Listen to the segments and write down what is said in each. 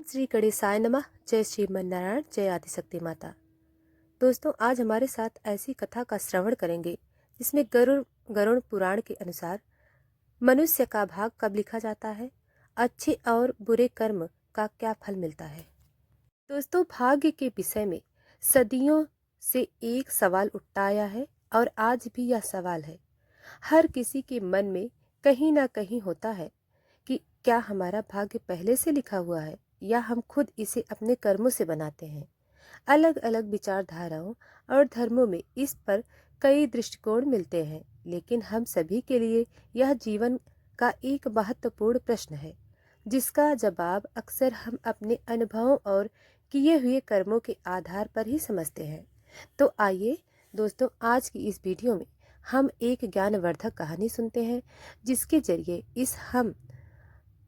श्री गणेशाय नमः। जय श्रीमन नारायण, जय आदिशक्ति माता। दोस्तों, आज हमारे साथ ऐसी कथा का श्रवण करेंगे जिसमें गरुड़ पुराण के अनुसार मनुष्य का भाग कब लिखा जाता है, अच्छे और बुरे कर्म का क्या फल मिलता है। दोस्तों, भाग्य के विषय में सदियों से एक सवाल उठता आया है और आज भी यह सवाल है। हर किसी के मन में कहीं ना कहीं होता है कि क्या हमारा भाग्य पहले से लिखा हुआ है या हम खुद इसे अपने कर्मों से बनाते हैं। अलग अलग विचारधाराओं और धर्मों में इस पर कई दृष्टिकोण मिलते हैं, लेकिन हम सभी के लिए यह जीवन का एक महत्वपूर्ण प्रश्न है जिसका जवाब अक्सर हम अपने अनुभवों और किए हुए कर्मों के आधार पर ही समझते हैं। तो आइए दोस्तों, आज की इस वीडियो में हम एक ज्ञानवर्धक कहानी सुनते हैं जिसके जरिए इस हम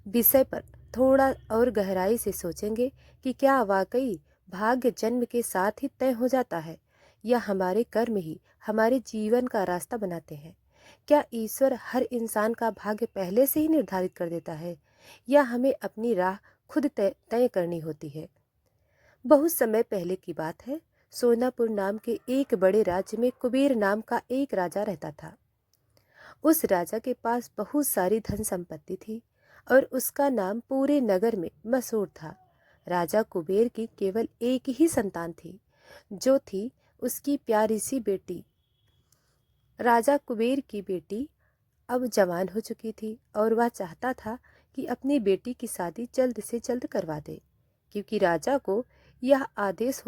विषय पर थोड़ा और गहराई से सोचेंगे कि क्या वाकई भाग्य जन्म के साथ ही तय हो जाता है या हमारे कर्म ही हमारे जीवन का रास्ता बनाते हैं। क्या ईश्वर हर इंसान का भाग्य पहले से ही निर्धारित कर देता है या हमें अपनी राह खुद तय करनी होती है। बहुत समय पहले की बात है। सोनापुर नाम के एक बड़े राज्य में कुबेर नाम का एक राजा रहता था। उस राजा के पास बहुत सारी धन संपत्ति थी और उसका नाम पूरे नगर में मशहूर था। राजा कुबेर की केवल एक ही संतान थी, जो थी उसकी प्यारी सी बेटी। राजा कुबेर की बेटी अब जवान हो चुकी थी और वह चाहता था कि अपनी बेटी की शादी जल्द से जल्द करवा दे, क्योंकि राजा को यह आदेश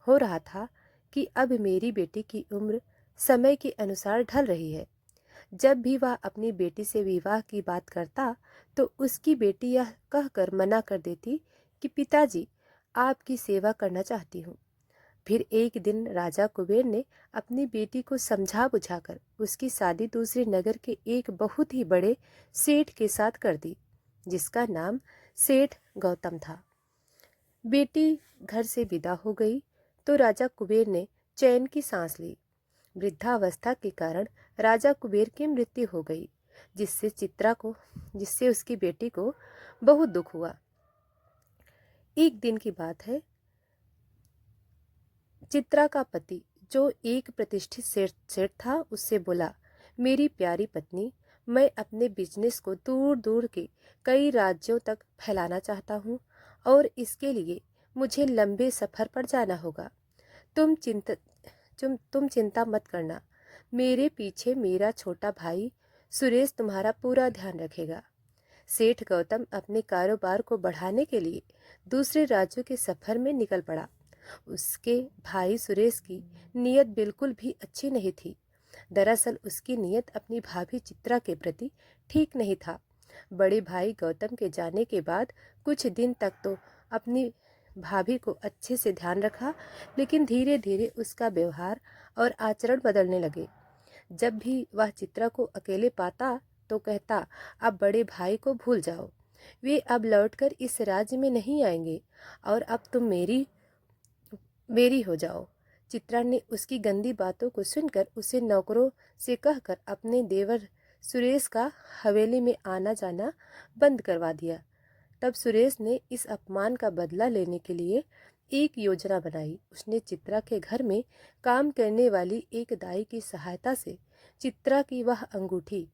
हो रहा था कि अब मेरी बेटी की उम्र समय के अनुसार ढल रही है। जब भी वह अपनी बेटी से विवाह की बात करता तो उसकी बेटी यह कहकर मना कर देती कि पिताजी, आपकी सेवा करना चाहती हूँ। फिर एक दिन राजा कुबेर ने अपनी बेटी को समझा बुझाकर उसकी शादी दूसरे नगर के एक बहुत ही बड़े सेठ के साथ कर दी, जिसका नाम सेठ गौतम था। बेटी घर से विदा हो गई तो राजा कुबेर ने चैन की सांस ली। वृद्धावस्था के कारण राजा कुबेर की मृत्यु हो गई, जिससे उसकी बेटी को बहुत दुख हुआ। एक दिन की बात है। चित्रा का पति, जो एक प्रतिष्ठित सेठ था, उससे बोला, मेरी प्यारी पत्नी, मैं अपने बिजनेस को दूर दूर के कई राज्यों तक फैलाना चाहता हूँ और इसके लिए मुझे लंबे सफर पर जाना होगा। तुम चिंता मत करना। मेरे पीछे मेरा छोटा भाई सुरेश तुम्हारा पूरा ध्यान रखेगा। सेठ गौतम अपने कारोबार को बढ़ाने के लिए दूसरे राज्यों के सफर में निकल पड़ा। उसके भाई सुरेश की नीयत बिल्कुल भी अच्छी नहीं थी। दरअसल उसकी नीयत अपनी भाभी चित्रा के प्रति ठीक नहीं था। बड़े भाई गौतम के जाने के बाद कुछ दिन तक तो अपनी भाभी को अच्छे से ध्यान रखा, लेकिन धीरे धीरे उसका व्यवहार और आचरण बदलने लगे। जब भी वह चित्रा को अकेले पाता तो कहता, अब बड़े भाई को भूल जाओ, वे अब लौटकर इस राज्य में नहीं आएंगे और अब तुम मेरी हो जाओ। चित्रा ने उसकी गंदी बातों को सुनकर उसे नौकरों से कहकर अपने देवर सुरेश का हवेली में आना जाना बंद करवा दिया। तब सुरेश ने इस अपमान का बदला लेने के लिए एक योजना बनाई। उसने चित्रा के घर में काम करने वाली एक दाई की सहायता से चित्रा की वह अंगूठी,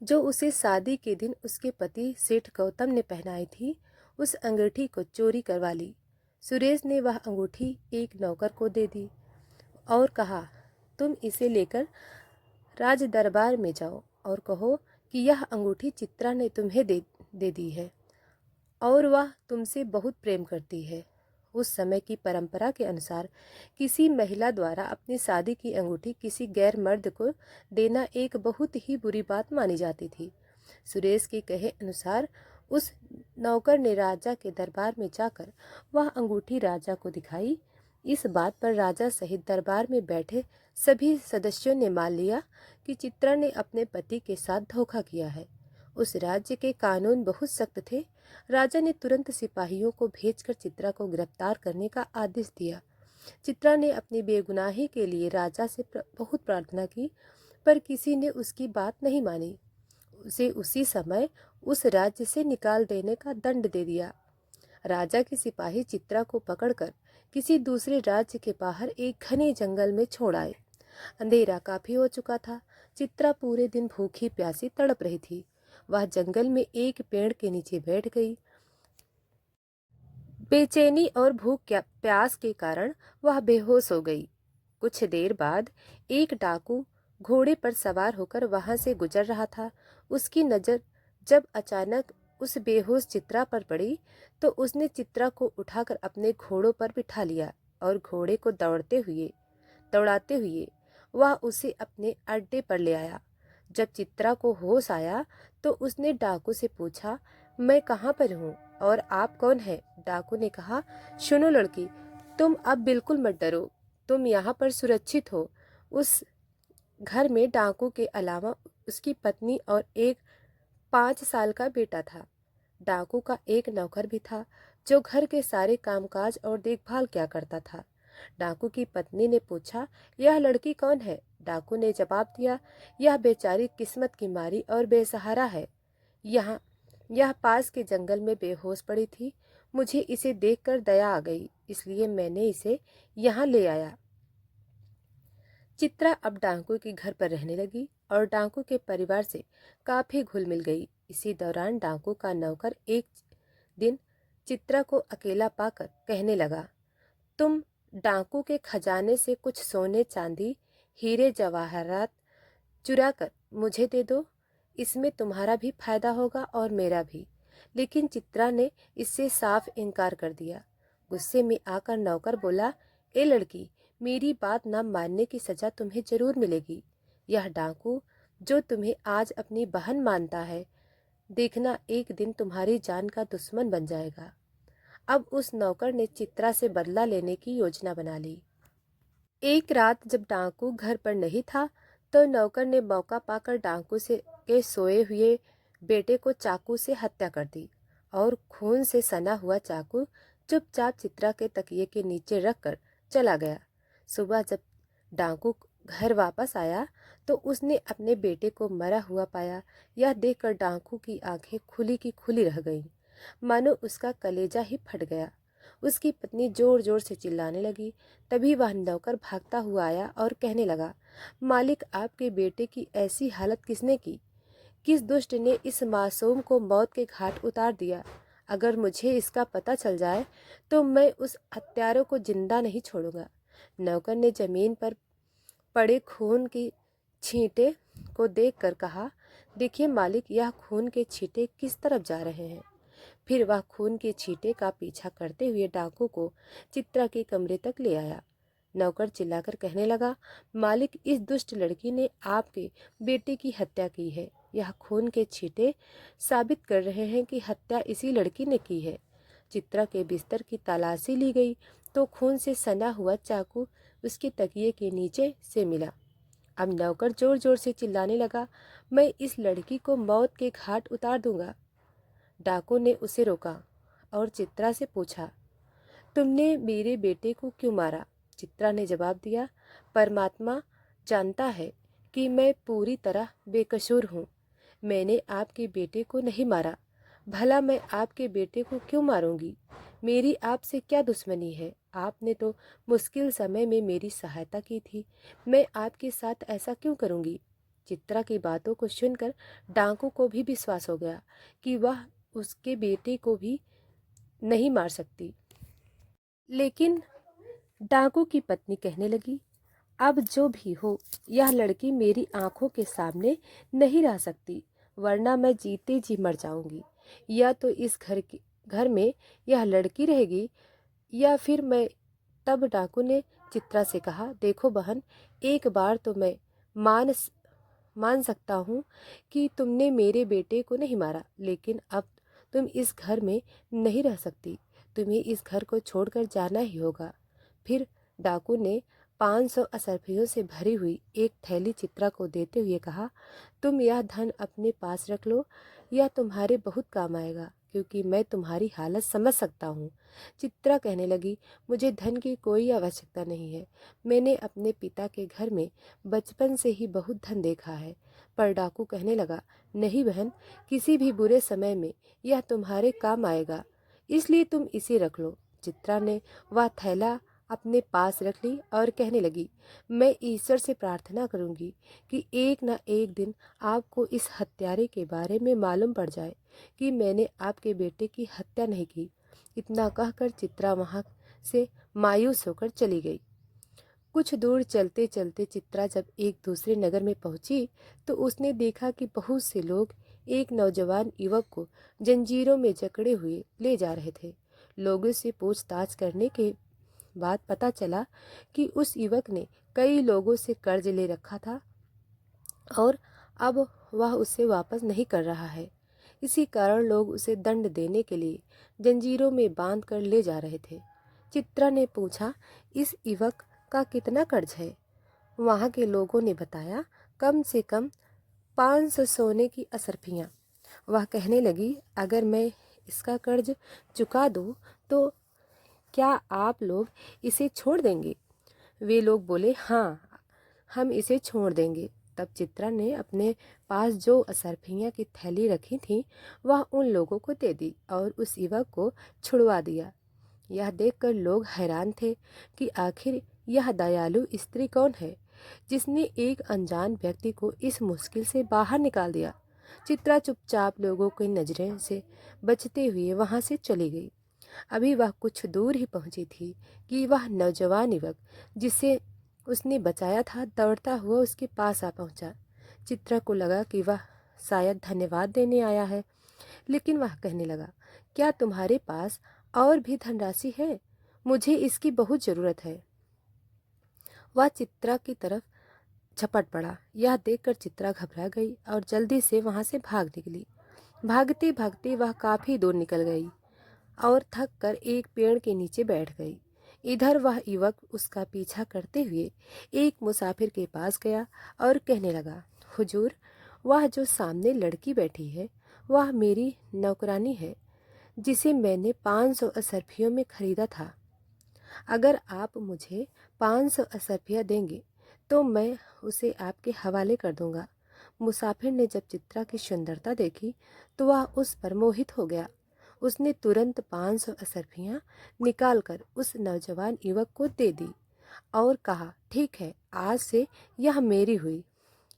जो उसे शादी के दिन उसके पति सेठ गौतम ने पहनाई थी, उस अंगूठी को चोरी करवा ली। सुरेश ने वह अंगूठी एक नौकर को दे दी और कहा, तुम इसे लेकर राज दरबार में जाओ और कहो कि यह अंगूठी चित्रा ने तुम्हें दे दी है और वह तुमसे बहुत प्रेम करती है। उस समय की परंपरा के अनुसार किसी महिला द्वारा अपनी शादी की अंगूठी किसी गैर मर्द को देना एक बहुत ही बुरी बात मानी जाती थी। सुरेश के कहे अनुसार उस नौकर ने राजा के दरबार में जाकर वह अंगूठी राजा को दिखाई। इस बात पर राजा सहित दरबार में बैठे सभी सदस्यों ने मान लिया कि चित्रा ने अपने पति के साथ धोखा किया है। उस राज्य के कानून बहुत सख्त थे। राजा ने तुरंत सिपाहियों को भेजकर चित्रा को गिरफ्तार करने का आदेश दिया। चित्रा ने अपनी बेगुनाही के लिए राजा से बहुत प्रार्थना की, पर किसी ने उसकी बात नहीं मानी। उसे उसी समय उस राज्य से निकाल देने का दंड दे दिया। राजा के सिपाही चित्रा को पकड़कर किसी दूसरे राज्य के बाहर एक घने जंगल में छोड़ आए। अंधेरा काफी हो चुका था। चित्रा पूरे दिन भूखी प्यासी तड़प रही थी। वह जंगल में एक पेड़ के नीचे बैठ गई। बेचैनी और प्यास के कारण वह बेहोश हो गई। कुछ देर बाद एक डाकू घोड़े पर सवार होकर वहां से गुजर रहा था। उसकी नजर जब अचानक उस बेहोश चित्रा पर पड़ी तो उसने चित्रा को उठाकर अपने घोड़ों पर बिठा लिया और घोड़े को दौड़ाते हुए वह उसे अपने अड्डे पर ले आया। जब चित्रा को होश आया तो उसने डाकू से पूछा, मैं कहाँ पर हूँ और आप कौन हैं? डाकू ने कहा, सुनो लड़की, तुम अब बिल्कुल मत डरो, तुम यहाँ पर सुरक्षित हो। उस घर में डाकू के अलावा उसकी पत्नी और एक 5 साल का बेटा था। डाकू का एक नौकर भी था जो घर के सारे कामकाज और देखभाल किया करता था। डाकू की पत्नी ने पूछा, यह लड़की कौन है? डाकू ने जवाब दिया, यह बेचारी किस्मत की मारी और बेसहारा है। यह पास के जंगल में बेहोश पड़ी थी। मुझे इसे देखकर दया आ गई, इसलिए मैंने इसे यहाँ ले आया। चित्रा अब डाकू के घर पर रहने लगी और डाकू के परिवार से काफी घुल मिल गई। इसी दौरान डाकू का नौकर एक दिन चित्रा को अकेला पाकर कहने लगा, तुम डाकू के खजाने से कुछ सोने चांदी हीरे जवाहरात चुरा कर मुझे दे दो, इसमें तुम्हारा भी फायदा होगा और मेरा भी। लेकिन चित्रा ने इससे साफ इनकार कर दिया। गुस्से में आकर नौकर बोला, ए लड़की, मेरी बात न मानने की सजा तुम्हें जरूर मिलेगी। यह डाकू जो तुम्हें आज अपनी बहन मानता है, देखना एक दिन तुम्हारी जान का दुश्मन बन जाएगा। अब उस नौकर ने चित्रा से बदला लेने की योजना बना ली। एक रात जब डाकू घर पर नहीं था तो नौकर ने मौका पाकर डाकू के सोए हुए बेटे को चाकू से हत्या कर दी और खून से सना हुआ चाकू चुपचाप चित्रा के तकिए के नीचे रखकर चला गया। सुबह जब डाकू घर वापस आया तो उसने अपने बेटे को मरा हुआ पाया। यह देखकर डाकू की आंखें खुली की खुली रह गईं, मानो उसका कलेजा ही फट गया। उसकी पत्नी जोर जोर से चिल्लाने लगी। तभी वह नौकर भागता हुआ आया और कहने लगा, मालिक, आपके बेटे की ऐसी हालत किसने की? किस दुष्ट ने इस मासूम को मौत के घाट उतार दिया? अगर मुझे इसका पता चल जाए तो मैं उस हत्यारे को जिंदा नहीं छोड़ूंगा। नौकर ने जमीन पर पड़े खून की छींटे को देखकर कहा, देखिए मालिक, यह खून के छींटे किस तरफ जा रहे हैं। फिर वह खून के छींटे का पीछा करते हुए डाकू को चित्रा के कमरे तक ले आया। नौकर चिल्लाकर कहने लगा, मालिक, इस दुष्ट लड़की ने आपके बेटे की हत्या की है। यह खून के छींटे साबित कर रहे हैं कि हत्या इसी लड़की ने की है। चित्रा के बिस्तर की तलाशी ली गई तो खून से सना हुआ चाकू उसके तकिए के नीचे से मिला। अब नौकर जोर जोर से चिल्लाने लगा, मैं इस लड़की को मौत के घाट उतार दूंगा। डाकू ने उसे रोका और चित्रा से पूछा, तुमने मेरे बेटे को क्यों मारा? चित्रा ने जवाब दिया, परमात्मा जानता है कि मैं पूरी तरह बेकसूर हूँ। मैंने आपके बेटे को नहीं मारा। भला मैं आपके बेटे को क्यों मारूंगी? मेरी आपसे क्या दुश्मनी है? आपने तो मुश्किल समय में मेरी सहायता की थी। मैं आपके साथ ऐसा क्यों करूंगी? चित्रा की बातों को सुनकर डाकू को भी विश्वास हो गया कि वह उसके बेटे को भी नहीं मार सकती। लेकिन डाकू की पत्नी कहने लगी, अब जो भी हो, यह लड़की मेरी आंखों के सामने नहीं रह सकती, वरना मैं जीते जी मर जाऊंगी। या तो इस घर में यह लड़की रहेगी या फिर मैं। तब डाकू ने चित्रा से कहा, देखो बहन, एक बार तो मैं मान सकता हूँ कि तुमने मेरे बेटे को नहीं मारा, लेकिन अब तुम इस घर में नहीं रह सकती। तुम्हें इस घर को छोड़कर जाना ही होगा। फिर डाकू ने 500 असरफियों से भरी हुई एक थैली चित्रा को देते हुए कहा, तुम यह धन अपने पास रख लो, यह तुम्हारे बहुत काम आएगा, क्योंकि मैं तुम्हारी हालत समझ सकता हूँ। चित्रा कहने लगी, मुझे धन की कोई आवश्यकता नहीं है। मैंने अपने पिता के घर में बचपन से ही बहुत धन देखा है, पर डाकू कहने लगा, नहीं बहन, किसी भी बुरे समय में यह तुम्हारे काम आएगा, इसलिए तुम इसे रख लो। चित्रा ने वह थैला अपने पास रख ली और कहने लगी, मैं ईश्वर से प्रार्थना करूंगी कि एक न एक दिन आपको इस हत्यारे के बारे में मालूम पड़ जाए कि मैंने आपके बेटे की हत्या नहीं की। इतना कहकर चित्रा वहां से मायूस होकर चली गई। कुछ दूर चलते चलते चित्रा जब एक दूसरे नगर में पहुंची तो उसने देखा कि बहुत से लोग एक नौजवान युवक को जंजीरों में जकड़े हुए ले जा रहे थे। लोगों से पूछताछ करने के बाद पता चला कि उस युवक ने कई लोगों से कर्ज ले रखा था और अब वह उसे वापस नहीं कर रहा है। इसी कारण लोग उसे दंड देने के लिए जंजीरों में बांध कर ले जा रहे थे। चित्रा ने पूछा, इस युवक का कितना कर्ज है? वहां के लोगों ने बताया, कम से कम 500 सोने की असरफियां। वह कहने लगी, अगर मैं इसका कर्ज चुका दूं तो क्या आप लोग इसे छोड़ देंगे? वे लोग बोले, हाँ, हम इसे छोड़ देंगे। तब चित्रा ने अपने पास जो असरफियां की थैली रखी थी वह उन लोगों को दे दी और उस युवक को छुड़वा दिया। यह देखकर लोग हैरान थे कि आखिर यह दयालु स्त्री कौन है जिसने एक अनजान व्यक्ति को इस मुश्किल से बाहर निकाल दिया। चित्रा चुपचाप लोगों की नजरों से बचते हुए वहां से चली गई। अभी वह कुछ दूर ही पहुंची थी कि वह नौजवान युवक जिसे उसने बचाया था दौड़ता हुआ उसके पास आ पहुंचा। चित्रा को लगा कि वह शायद धन्यवाद देने आया है, लेकिन वह कहने लगा, क्या तुम्हारे पास और भी धनराशि है? मुझे इसकी बहुत जरूरत है। वह चित्रा की तरफ झपट पड़ा। यह देखकर चित्रा घबरा गई और जल्दी से वहां से भाग निकली। भागते भागते वह काफी दूर निकल गई और थक कर एक पेड़ के नीचे बैठ गई। इधर वह युवक उसका पीछा करते हुए एक मुसाफिर के पास गया और कहने लगा, हुजूर, वह जो सामने लड़की बैठी है वह मेरी नौकरानी है जिसे मैंने 500 असरफियों में खरीदा था। अगर आप मुझे 500 असरफियाँ देंगे तो मैं उसे आपके हवाले कर दूंगा। मुसाफिर ने जब चित्रा की सुंदरता देखी तो वह उस पर मोहित हो गया। उसने तुरंत 500 असरफियाँ निकालकर उस नौजवान युवक को दे दी और कहा, ठीक है, आज से यह मेरी हुई।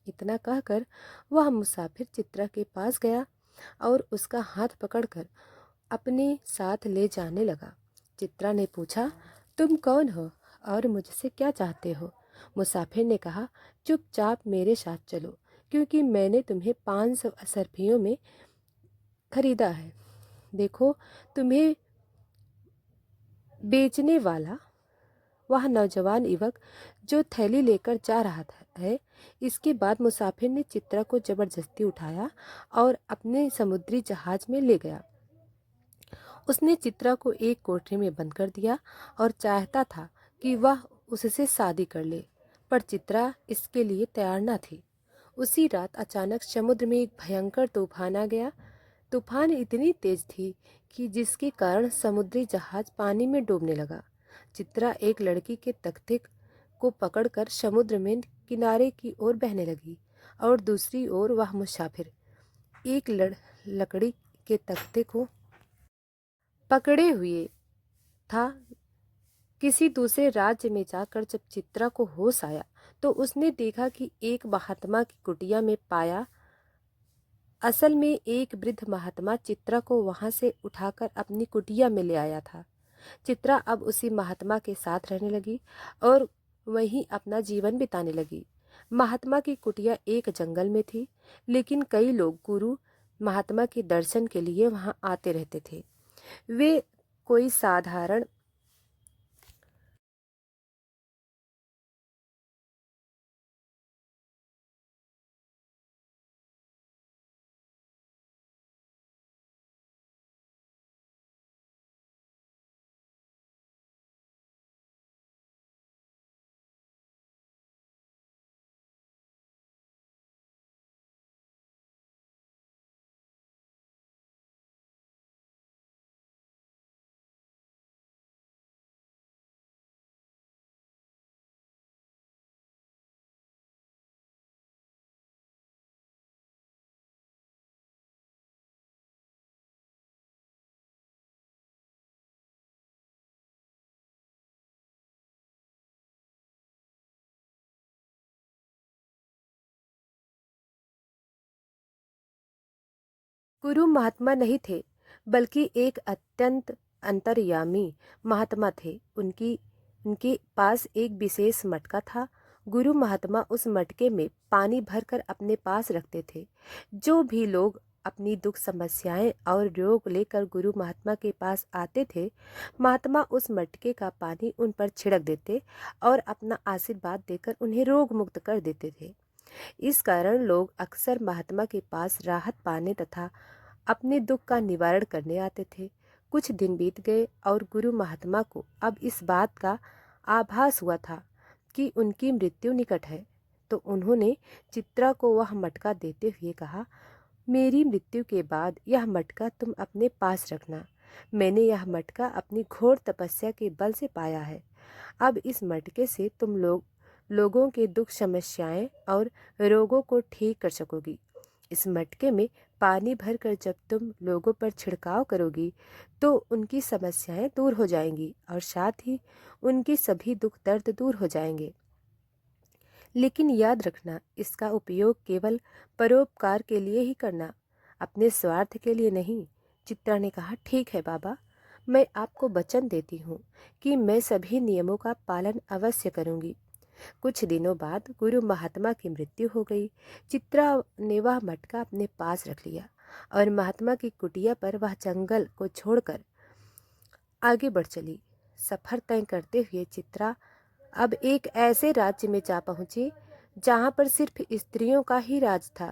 इतना कहकर वह मुसाफिर चित्रा के पास गया और उसका हाथ पकड़कर अपने साथ ले जाने लगा। चित्रा ने पूछा, तुम कौन हो और मुझसे क्या चाहते हो? मुसाफिर ने कहा, चुपचाप मेरे साथ चलो क्योंकि मैंने तुम्हें 500 असरफियों में खरीदा है। देखो, तुम्हें बेचने वाला वह नौजवान युवक जो थैली लेकर जा रहा है। इसके बाद मुसाफिर ने चित्रा को जबरदस्ती उठाया और अपने समुद्री जहाज में ले गया। उसने चित्रा को एक कोठरी में बंद कर दिया और चाहता था कि वह उससे शादी कर ले, पर चित्रा इसके लिए तैयार न थी। उसी रात अचानक समुद्र में एक भयंकर तूफान आ गया। तूफान इतनी तेज थी कि जिसके कारण समुद्री जहाज पानी में डूबने लगा। चित्रा एक लड़की के तख्ते को पकड़कर समुद्र में किनारे की ओर बहने लगी और दूसरी ओर वह मुसाफिर एक लकड़ी के तख्ते को पकड़े हुए था। किसी दूसरे राज्य में जाकर जब चित्रा को होश आया तो उसने देखा कि एक महात्मा की कुटिया में पाया। असल में एक वृद्ध महात्मा चित्रा को वहां से उठाकर अपनी कुटिया में ले आया था। चित्रा अब उसी महात्मा के साथ रहने लगी और वहीं अपना जीवन बिताने लगी। महात्मा की कुटिया एक जंगल में थी, लेकिन कई लोग गुरु महात्मा के दर्शन के लिए वहां आते रहते थे। वे कोई साधारण गुरु महात्मा नहीं थे, बल्कि एक अत्यंत अंतर्यामी महात्मा थे। उनके पास एक विशेष मटका था। गुरु महात्मा उस मटके में पानी भरकर अपने पास रखते थे। जो भी लोग अपनी दुख समस्याएं और रोग लेकर गुरु महात्मा के पास आते थे, महात्मा उस मटके का पानी उन पर छिड़क देते और अपना आशीर्वाद देकर उन्हें रोग मुक्त कर देते थे। इस कारण लोग अक्सर महात्मा के पास राहत पाने तथा अपने दुख का निवारण करने आते थे। कुछ दिन बीत गए और गुरु महात्मा को अब इस बात का आभास हुआ था कि उनकी मृत्यु निकट है। तो उन्होंने चित्रा को वह मटका देते हुए कहा, मेरी मृत्यु के बाद यह मटका तुम अपने पास रखना। मैंने यह मटका अपनी घोर तपस्या के बल से पाया है। अब इस मटके से तुम लोगों के दुख समस्याएं और रोगों को ठीक कर सकोगी। इस मटके में पानी भरकर जब तुम लोगों पर छिड़काव करोगी तो उनकी समस्याएं दूर हो जाएंगी और साथ ही उनके सभी दुख दर्द दूर हो जाएंगे। लेकिन याद रखना, इसका उपयोग केवल परोपकार के लिए ही करना, अपने स्वार्थ के लिए नहीं। चित्रा ने कहा, ठीक है बाबा, मैं आपको वचन देती हूँ कि मैं सभी नियमों का पालन अवश्य करूँगी। कुछ दिनों बाद गुरु महात्मा की मृत्यु हो गई। चित्रा ने वह मटका अपने पास रख लिया और महात्मा की कुटिया पर वह जंगल को छोड़कर आगे बढ़ चली। सफर तय करते हुए चित्रा अब एक ऐसे राज्य में जा पहुंची जहां पर सिर्फ स्त्रियों का ही राज था।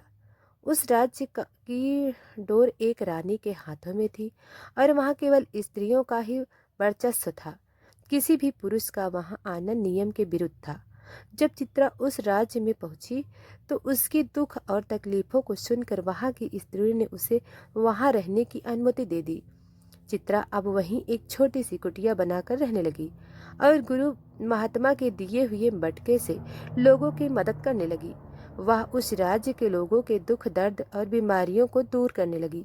उस राज्य की डोर एक रानी के हाथों में थी और वहां केवल स्त्रियों का ही वर्चस्व था। किसी भी पुरुष का वहां आना नियम के विरुद्ध था। जब चित्रा उस राज्य में पहुंची तो उसकी दुख और तकलीफों को सुनकर वहां की स्त्रियों ने उसे वहां रहने की अनुमति दे दी। चित्रा अब वहीं एक छोटी सी कुटिया बनाकर रहने लगी और गुरु महात्मा के दिए हुए मटके से लोगों की मदद करने लगी। वह उस राज्य के लोगों के दुख दर्द और बीमारियों को दूर करने लगी।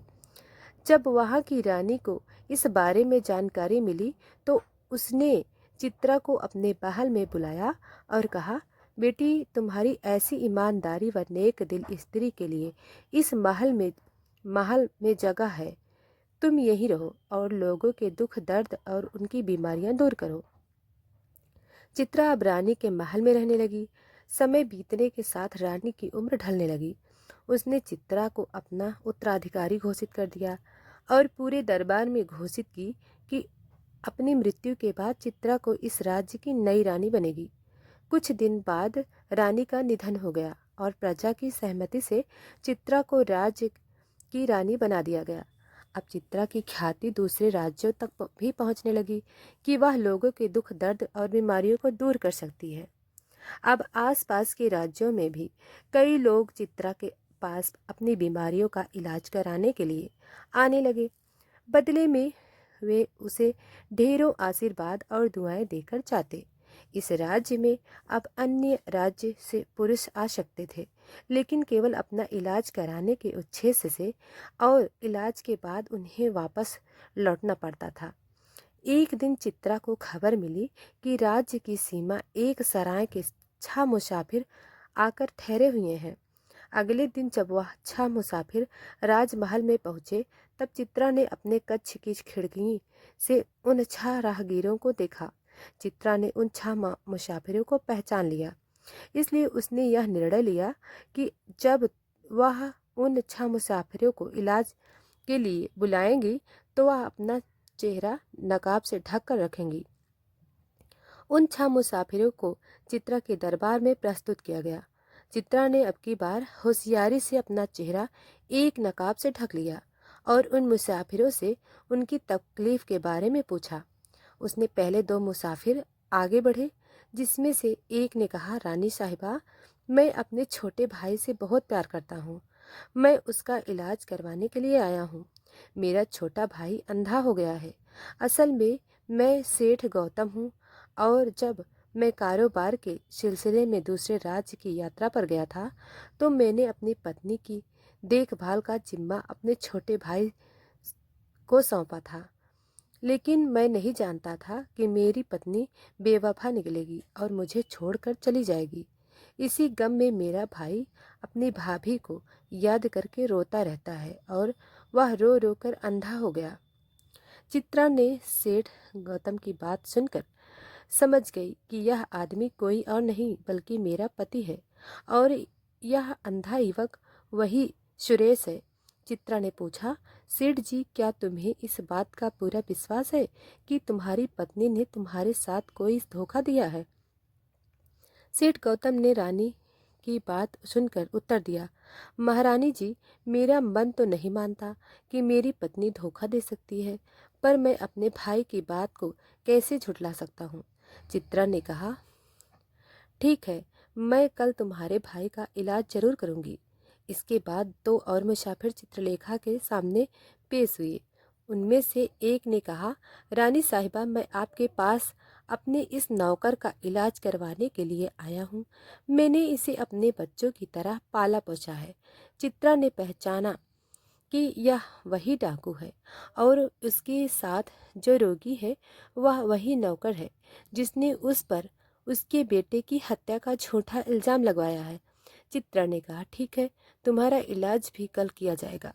जब वहां की रानी को इस बारे में जानकारी मिली तो उसने चित्रा को अपने महल में बुलाया और कहा, बेटी, तुम्हारी ऐसी ईमानदारी व नेक दिल स्त्री के लिए इस महल में जगह है। तुम यहीं रहो और लोगों के दुख दर्द और उनकी बीमारियां दूर करो। चित्रा अब रानी के महल में रहने लगी। समय बीतने के साथ रानी की उम्र ढलने लगी। उसने चित्रा को अपना उत्तराधिकारी घोषित कर दिया और पूरे दरबार में घोषित की कि अपनी मृत्यु के बाद चित्रा को इस राज्य की नई रानी बनेगी। कुछ दिन बाद रानी का निधन हो गया और प्रजा की सहमति से चित्रा को राज्य की रानी बना दिया गया। अब चित्रा की ख्याति दूसरे राज्यों तक भी पहुंचने लगी कि वह लोगों के दुख दर्द और बीमारियों को दूर कर सकती है। अब आसपास के राज्यों में भी कई लोग चित्रा के पास अपनी बीमारियों का इलाज कराने के लिए आने लगे। बदले में वे उसे ढेरों आशीर्वाद और दुआएं देकर जाते। इस राज्य में अब अन्य राज्य से पुरुष आ सकते थे, लेकिन केवल अपना इलाज कराने के उद्देश्य से, और इलाज के बाद उन्हें वापस लौटना पड़ता था। एक दिन चित्रा को खबर मिली कि राज्य की सीमा एक सराय के 6 मुसाफिर आकर ठहरे हुए हैं। अगले दिन जब वह 6 मुसाफिर राजमहल में पहुंचे तब चित्रा ने अपने कक्ष की खिड़की से उन 6 राहगीरों को देखा। चित्रा ने उन 6 मुसाफिरों को पहचान लिया, इसलिए उसने यह निर्णय लिया कि जब वह उन 6 मुसाफिरों को इलाज के लिए बुलाएंगी तो वह अपना चेहरा नकाब से ढक कर रखेंगी। उन 6 मुसाफिरों को चित्रा के दरबार में प्रस्तुत किया गया। चित्रा ने अब की बार होशियारी से अपना चेहरा एक नकाब से ढक लिया और उन मुसाफिरों से उनकी तकलीफ के बारे में पूछा। उसने पहले 2 मुसाफिर आगे बढ़े, जिसमें से एक ने कहा, रानी साहिबा, मैं अपने छोटे भाई से बहुत प्यार करता हूँ। मैं उसका इलाज करवाने के लिए आया हूँ। मेरा छोटा भाई अंधा हो गया है। असल में मैं सेठ गौतम हूँ और जब मैं कारोबार के सिलसिले में दूसरे राज्य की यात्रा पर गया था तो मैंने अपनी पत्नी की देखभाल का जिम्मा अपने छोटे भाई को सौंपा था, लेकिन मैं नहीं जानता था कि मेरी पत्नी बेवफा निकलेगी और मुझे छोड़कर चली जाएगी। इसी गम में मेरा भाई अपनी भाभी को याद करके रोता रहता है और वह रो रो कर अंधा हो गया। चित्रा ने सेठ गौतम की बात सुनकर समझ गई कि यह आदमी कोई और नहीं बल्कि मेरा पति है और यह अंधा युवक वही सुरेश है। चित्रा ने पूछा, सेठ जी, क्या तुम्हें इस बात का पूरा विश्वास है कि तुम्हारी पत्नी ने तुम्हारे साथ कोई धोखा दिया है? सेठ गौतम ने रानी की बात सुनकर उत्तर दिया, महारानी जी, मेरा मन तो नहीं मानता कि मेरी पत्नी धोखा दे सकती है, पर मैं अपने भाई की बात को कैसे झुठला सकता हूँ। चित्रा ने कहा, ठीक है, मैं कल तुम्हारे भाई का इलाज जरूर करूँगी। इसके बाद दो और मुसाफिर चित्रलेखा के सामने पेश हुए। उनमें से एक ने कहा, रानी साहिबा, मैं आपके पास अपने इस नौकर का इलाज करवाने के लिए आया हूँ। मैंने इसे अपने बच्चों की तरह पाला पोसा है। चित्रा ने पहचाना कि यह वही डाकू है और उसके साथ जो रोगी है वह वही नौकर है जिसने उस पर उसके बेटे की हत्या का झूठा इल्जाम लगवाया है। चित्रा ने कहा, ठीक है, तुम्हारा इलाज भी कल किया जाएगा।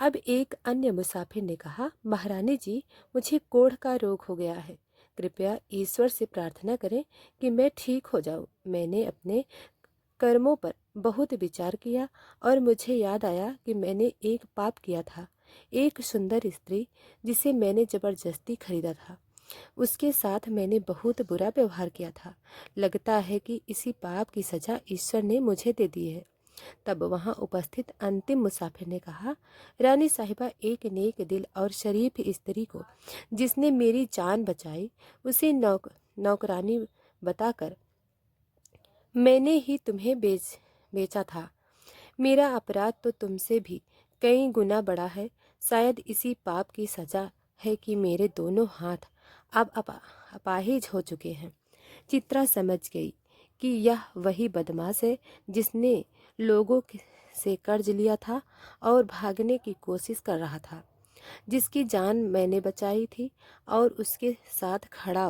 अब एक अन्य मुसाफिर ने कहा, महारानी जी, मुझे कोढ़ का रोग हो गया है। कृपया ईश्वर से प्रार्थना करें कि मैं ठीक हो जाऊं। मैंने अपने कर्मों पर बहुत विचार किया और मुझे याद आया कि मैंने एक पाप किया था। एक सुंदर स्त्री जिसे मैंने जबरदस्ती खरीदा था, उसके साथ मैंने बहुत बुरा व्यवहार किया था। लगता है कि इसी पाप की सजा ईश्वर ने मुझे दे दी है। तब वहां उपस्थित अंतिम मुसाफिर ने कहा, रानी साहिबा, एक नेक दिल और शरीफ स्त्री को जिसने मेरी जान बचाई उसे नौकरानी बताकर मैंने ही तुम्हें बेचा था। मेरा अपराध तो तुमसे भी कई गुना बड़ा है। शायद इसी पाप की सजा है कि मेरे दोनों हाथ अब अपाहिज हो चुके हैं। चित्रा समझ गई कि यह वही बदमाश है जिसने से कर्ज लिया था और भागने की कोशिश कर रहा था, जिसकी जान मैंने बचाई थी, और उसके साथ खड़ा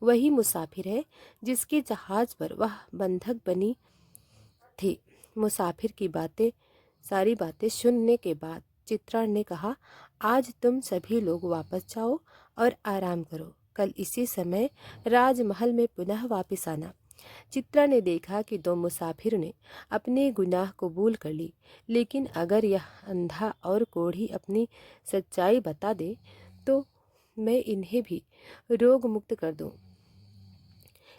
वही मुसाफिर है जिसके जहाज पर वह बंधक बनी थी। मुसाफिर की सारी बातें सुनने के बाद चित्रा ने कहा, आज तुम सभी लोग वापस जाओ और आराम करो। कल इसी समय राजमहल में पुनः वापस आना। चित्रा ने देखा कि दो मुसाफिरों ने अपने गुनाह कबूल कर ली, लेकिन अगर यह अंधा और कोढ़ी अपनी सच्चाई बता दे तो मैं इन्हें भी रोग मुक्त कर दूं।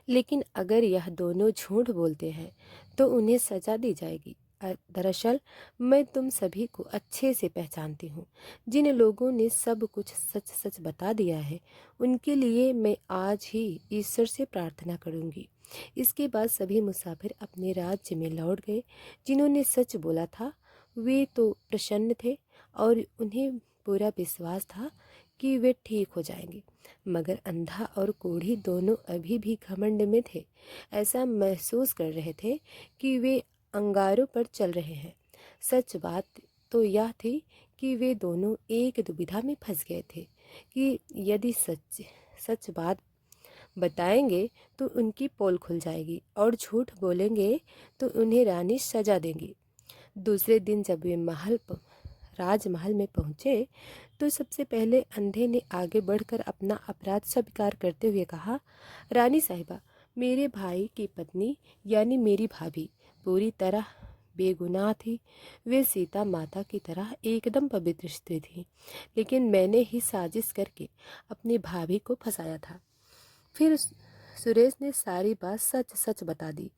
लेकिन अगर यह दोनों झूठ बोलते हैं तो उन्हें सजा दी जाएगी। दरअसल मैं तुम सभी को अच्छे से पहचानती हूँ। जिन लोगों ने सब कुछ सच सच बता दिया है उनके लिए मैं आज ही ईश्वर से प्रार्थना करूँगी। इसके बाद सभी मुसाफिर अपने राज्य में लौट गए। जिन्होंने सच बोला था वे तो प्रसन्न थे और उन्हें पूरा विश्वास था कि वे ठीक हो जाएंगे, मगर अंधा और कोढ़ी दोनों अभी भी घमंड में थे। ऐसा महसूस कर रहे थे कि वे अंगारों पर चल रहे हैं। सच बात तो यह थी कि वे दोनों एक दुविधा में फंस गए थे कि यदि सच सच बात बताएंगे तो उनकी पोल खुल जाएगी और झूठ बोलेंगे तो उन्हें रानी सजा देंगी। दूसरे दिन जब वे राजमहल में पहुंचे तो सबसे पहले अंधे ने आगे बढ़कर अपना अपराध स्वीकार करते हुए कहा, रानी साहिबा, मेरे भाई की पत्नी यानी मेरी भाभी पूरी तरह बेगुनाह थी। वे सीता माता की तरह एकदम पवित्र स्त्री थी, लेकिन मैंने ही साजिश करके अपनी भाभी को फंसाया था। फिर सुरेश ने सारी बात सच सच बता दी।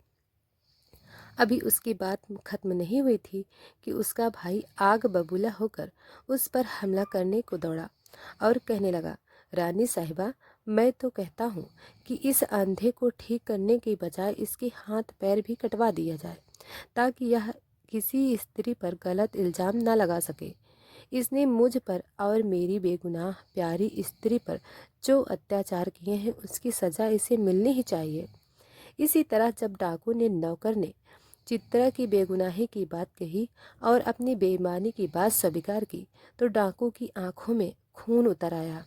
अभी उसकी बात खत्म नहीं हुई थी कि उसका भाई आग बबूला होकर उस पर हमला करने को दौड़ा और कहने लगा, रानी साहिबा, मैं तो कहता हूँ कि इस अंधे को ठीक करने के बजाय इसके हाथ पैर भी कटवा दिया जाए, ताकि यह किसी स्त्री पर गलत इल्ज़ाम न लगा सके। इसने मुझ पर और मेरी बेगुनाह प्यारी स्त्री पर जो अत्याचार किए हैं उसकी सज़ा इसे मिलनी ही चाहिए। इसी तरह जब डाकू ने नौकर ने चित्रा की बेगुनाही की बात कही और अपनी बेईमानी की बात स्वीकार की तो डाकू की आंखों में खून उतर आया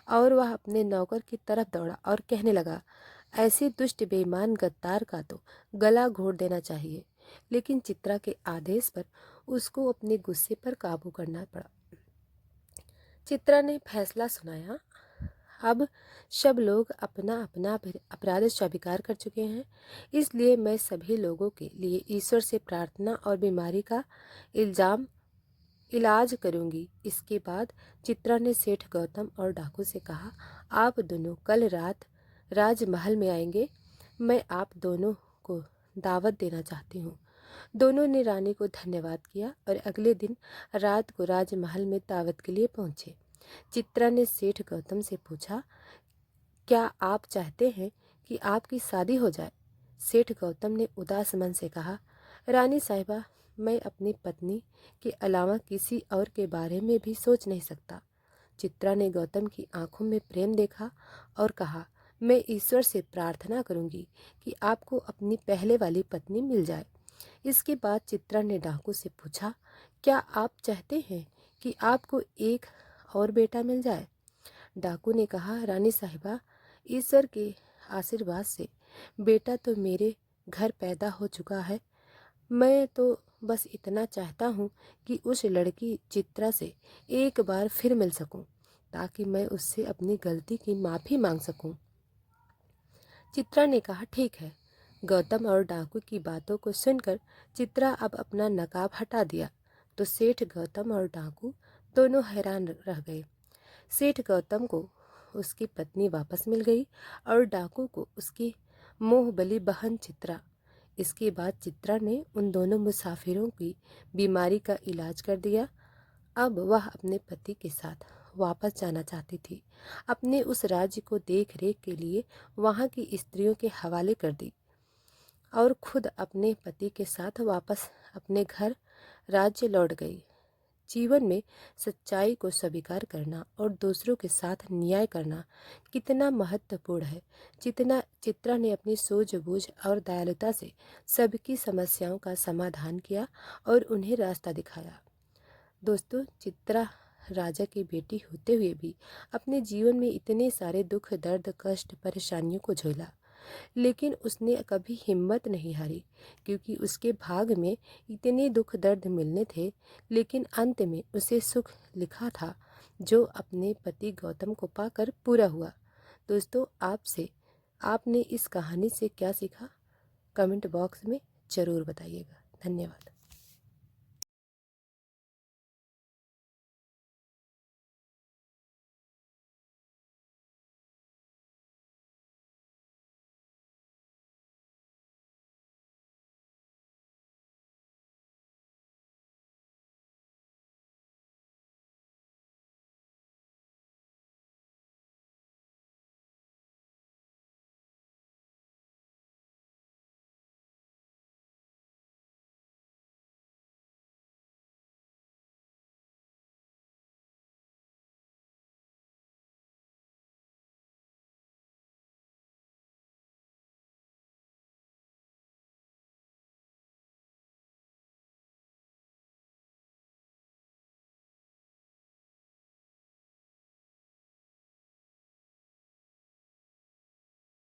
और वह अपने नौकर की तरफ दौड़ा और कहने लगा, ऐसे दुष्ट बेईमान गद्दार का तो गला घोट देना चाहिए। लेकिन चित्रा के आदेश पर उसको अपने गुस्से पर काबू करना पड़ा। चित्रा ने फैसला सुनाया, अब सब लोग अपना अपना अपराध स्वीकार कर चुके हैं, इसलिए मैं सभी लोगों के लिए ईश्वर से प्रार्थना और बीमारी का इलाज करूंगी। इसके बाद चित्रा ने सेठ गौतम और डाकू से कहा, आप दोनों कल रात राजमहल में आएंगे। मैं आप दोनों को दावत देना चाहती हूँ। दोनों ने रानी को धन्यवाद किया और अगले दिन रात को राजमहल में दावत के लिए पहुंचे। चित्रा ने सेठ गौतम से पूछा, क्या आप चाहते हैं कि आपकी शादी हो जाए? सेठ गौतम ने उदास मन से कहा, रानी साहिबा, मैं अपनी पत्नी के अलावा किसी और के बारे में भी सोच नहीं सकता। चित्रा ने गौतम की आंखों में प्रेम देखा और कहा, मैं ईश्वर से प्रार्थना करूंगी कि आपको अपनी पहले वाली पत्नी मिल जाए। इसके बाद चित्रा ने डाकू से पूछा, क्या आप चाहते हैं कि आपको एक और बेटा मिल जाए? डाकू ने कहा, रानी साहिबा, ईश्वर के आशीर्वाद से बेटा तो मेरे घर पैदा हो चुका है। मैं तो बस इतना चाहता हूँ कि उस लड़की चित्रा से एक बार फिर मिल सकूं, ताकि मैं उससे अपनी गलती की माफ़ी मांग सकूं। चित्रा ने कहा, ठीक है। गौतम और डाकू की बातों को सुनकर चित्रा अब अपना नकाब हटा दिया तो सेठ गौतम और डाकू दोनों हैरान रह गए। सेठ गौतम को उसकी पत्नी वापस मिल गई और डाकू को उसकी मोहबली बहन चित्रा। इसके बाद चित्रा ने उन दोनों मुसाफिरों की बीमारी का इलाज कर दिया। अब वह अपने पति के साथ वापस जाना चाहती थी। अपने उस राज्य को देख रेख के लिए वहाँ की स्त्रियों के हवाले कर दी और खुद अपने पति के साथ वापस अपने घर राज्य लौट गई। जीवन में सच्चाई को स्वीकार करना और दूसरों के साथ न्याय करना कितना महत्वपूर्ण है, जितना चित्रा ने अपनी सूझबूझ और दयालुता से सबकी समस्याओं का समाधान किया और उन्हें रास्ता दिखाया। दोस्तों, चित्रा राजा की बेटी होते हुए भी अपने जीवन में इतने सारे दुख, दर्द, कष्ट, परेशानियों को झेला, लेकिन उसने कभी हिम्मत नहीं हारी, क्योंकि उसके भाग में इतने दुख दर्द मिलने थे, लेकिन अंत में उसे सुख लिखा था, जो अपने पति गौतम को पाकर पूरा हुआ। दोस्तों, आपने इस कहानी से क्या सीखा? कमेंट बॉक्स में ज़रूर बताइएगा। धन्यवाद।